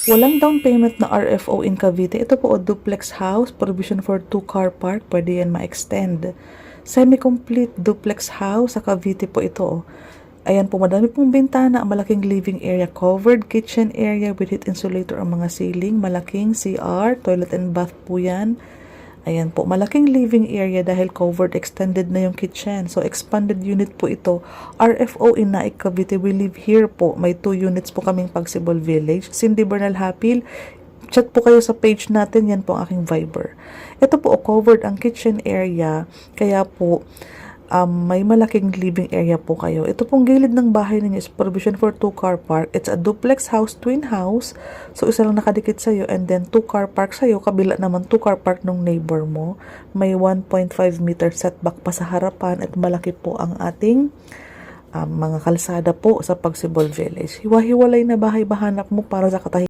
Walang down payment na RFO in Cavite. Ito po o duplex house, provision for 2-car park, pwede yan ma-extend. Semi-complete duplex house sa Cavite po ito. Ayan po, madami pong bintana, malaking living area, covered kitchen area with heat insulator ang mga ceiling, malaking CR, toilet and bath po yan. Ayan po, malaking living area dahil covered, extended na yung kitchen. So, expanded unit po ito. RFO in Naik, Cavite. We live here po. May 2 units po kaming Pagsibol Village. Cindy Bernal Hapil. Chat po kayo sa page natin. Yan po ang aking Viber. Ito po, covered ang kitchen area. Kaya po, may malaking living area po kayo. Ito pong gilid ng bahay ninyo is provision for 2-car park. It's a duplex house, twin house. So, isa lang nakadikit sa'yo and then 2-car park sa'yo. Kabila naman 2-car park ng neighbor mo. May 1.5 meter setback pa sa harapan at malaki po ang ating mga kalsada po sa Pagsibol Village. Hiwa-hiwalay na bahay bahanap mo para sa